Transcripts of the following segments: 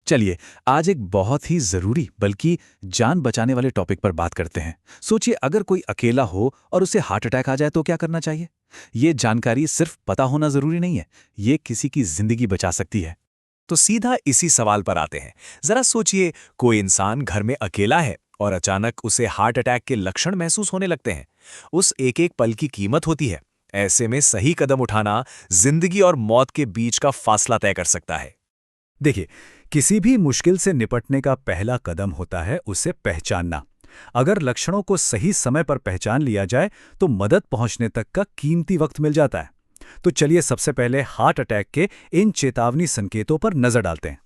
चलिए, आज एक बहुत ही ज़रूरी बल्कि जान बचाने वाले टॉपिक पर बात करते हैं। सोचिए अगर कोई अकेला हो और उसे हार्ट अटैक आ जाए तो क्या करना चाहिए? ये जानकारी सिर्फ पता होना ज़रूरी नहीं है, ये किसी की ज़िंदगी बचा सकती है। तो सीधा इसी सवाल पर आते हैं। जरा सोचिए, कोई इंसान घर में अकेला है और अचानक उसे हार्ट अटैक के लक्षण महसूस होने लगते हैं। उस एक एक पल की कीमत होती है। ऐसे में सही कदम उठाना जिंदगी और मौत के बीच का फासला तय कर सकता है। देखिए, किसी भी मुश्किल से निपटने का पहला कदम होता है उसे पहचानना। अगर लक्षणों को सही समय पर पहचान लिया जाए तो मदद पहुंचने तक का कीमती वक्त मिल जाता है। तो चलिए सबसे पहले हार्ट अटैक के इन चेतावनी संकेतों पर नजर डालते हैं।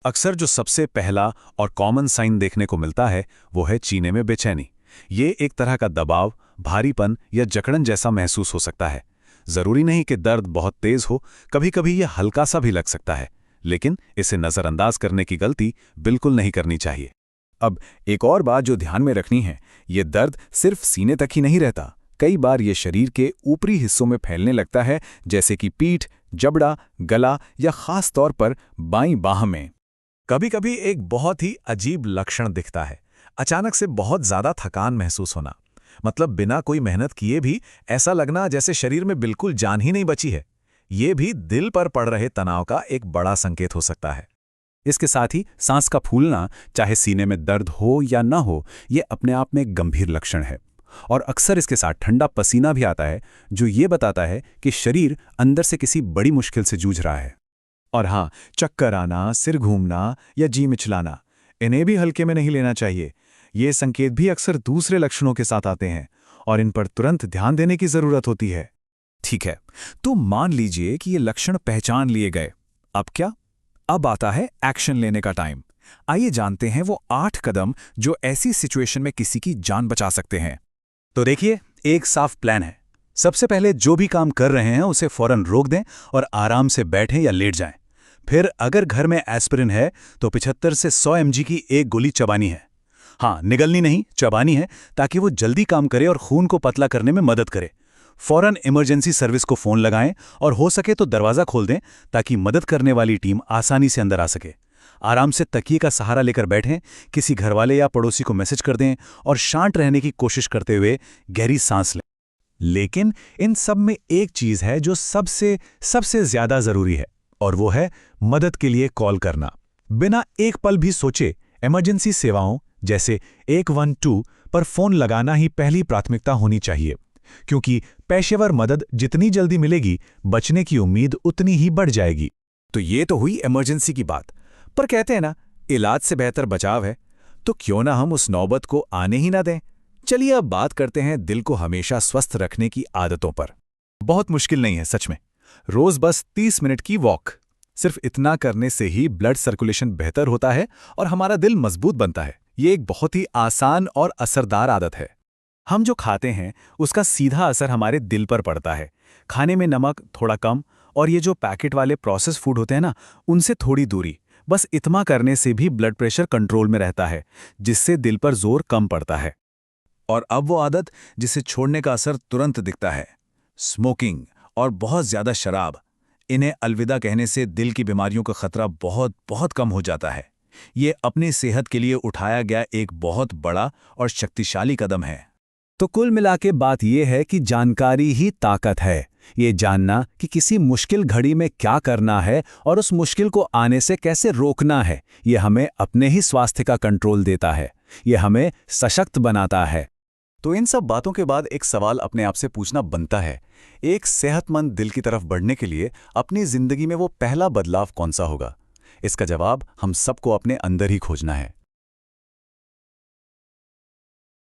अक्सर जो सबसे पहला और कॉमन साइन देखने को मिलता है वो है सीने में बेचैनी। ये एक तरह का दबाव, भारीपन या जकड़न जैसा महसूस हो सकता है। जरूरी नहीं कि दर्द बहुत तेज हो, कभी कभी ये हल्का सा भी लग सकता है, लेकिन इसे नज़रअंदाज करने की गलती बिल्कुल नहीं करनी चाहिए। अब एक और बात जो ध्यान में रखनी है, ये दर्द सिर्फ सीने तक ही नहीं रहता। कई बार ये शरीर के ऊपरी हिस्सों में फैलने लगता है, जैसे कि पीठ, जबड़ा, गला या खास तौर पर बाईं बाह में। कभी कभी एक बहुत ही अजीब लक्षण दिखता है। अचानक से बहुत ज्यादा थकान महसूस होना, मतलब बिना कोई मेहनत किए भी ऐसा लगना जैसे शरीर में बिल्कुल जान ही नहीं बची है। ये भी दिल पर पड़ रहे तनाव का एक बड़ा संकेत हो सकता है। इसके साथ ही सांस का फूलना, चाहे सीने में दर्द हो या ना हो, ये अपने आप में एक गंभीर लक्षण है। और अक्सर इसके साथ ठंडा पसीना भी आता है, जो ये बताता है कि शरीर अंदर से किसी बड़ी मुश्किल से जूझ रहा है। और हाँ, चक्कर आना, सिर घूमना या जी मिचलाना, इन्हें भी हल्के में नहीं लेना चाहिए। ये संकेत भी अक्सर दूसरे लक्षणों के साथ आते हैं और इन पर तुरंत ध्यान देने की जरूरत होती है। ठीक है, तो मान लीजिए कि ये लक्षण पहचान लिए गए। अब क्या? अब आता है एक्शन लेने का टाइम। आइए जानते हैं वो 8 कदम जो ऐसी सिचुएशन में किसी की जान बचा सकते हैं। तो देखिए, एक साफ प्लान है। सबसे पहले जो भी काम कर रहे हैं उसे फौरन रोक दें और आराम से बैठें या लेट जाएं। फिर अगर घर में एस्पिरिन है तो 75 से 100 mg की एक गोली चबानी है। हाँ, निगलनी नहीं, चबानी है, ताकि वो जल्दी काम करे और खून को पतला करने में मदद करे। फौरन इमरजेंसी सर्विस को फोन लगाएं और हो सके तो दरवाजा खोल दें, ताकि मदद करने वाली टीम आसानी से अंदर आ सके। आराम से तकिए का सहारा लेकर बैठें, किसी घरवाले या पड़ोसी को मैसेज कर दें और शांत रहने की कोशिश करते हुए गहरी सांस लें। लेकिन इन सब में एक चीज है जो सबसे सबसे ज्यादा जरूरी है, और वो है मदद के लिए कॉल करना। बिना एक पल भी सोचे इमरजेंसी सेवाओं जैसे 112 पर फोन लगाना ही पहली प्राथमिकता होनी चाहिए, क्योंकि पेशेवर मदद जितनी जल्दी मिलेगी, बचने की उम्मीद उतनी ही बढ़ जाएगी। तो ये तो हुई इमरजेंसी की बात, पर कहते हैं ना, इलाज से बेहतर बचाव है। तो क्यों ना हम उस नौबत को आने ही ना दें। चलिए अब बात करते हैं दिल को हमेशा स्वस्थ रखने की आदतों पर। बहुत मुश्किल नहीं है सच में। रोज बस 30 मिनट की वॉक, सिर्फ इतना करने से ही ब्लड सर्कुलेशन बेहतर होता है और हमारा दिल मजबूत बनता है। ये एक बहुत ही आसान और असरदार आदत है। हम जो खाते हैं उसका सीधा असर हमारे दिल पर पड़ता है। खाने में नमक थोड़ा कम और ये जो पैकेट वाले प्रोसेस फूड होते हैं ना, उनसे थोड़ी दूरी। बस इतना करने से भी ब्लड प्रेशर कंट्रोल में रहता है, जिससे दिल पर जोर कम पड़ता है। और अब वो आदत जिसे छोड़ने का असर तुरंत दिखता है, स्मोकिंग और बहुत ज्यादा शराब। इन्हें अलविदा कहने से दिल की बीमारियों का खतरा बहुत बहुत कम हो जाता है। ये अपनी सेहत के लिए उठाया गया एक बहुत बड़ा और शक्तिशाली कदम है। तो कुल मिला के बात यह है कि जानकारी ही ताकत है। ये जानना कि किसी मुश्किल घड़ी में क्या करना है और उस मुश्किल को आने से कैसे रोकना है, ये हमें अपने ही स्वास्थ्य का कंट्रोल देता है। ये हमें सशक्त बनाता है। तो इन सब बातों के बाद एक सवाल अपने आप से पूछना बनता है, एक सेहतमंद दिल की तरफ बढ़ने के लिए अपनी जिंदगी में वो पहला बदलाव कौन सा होगा? इसका जवाब हम सबको अपने अंदर ही खोजना है।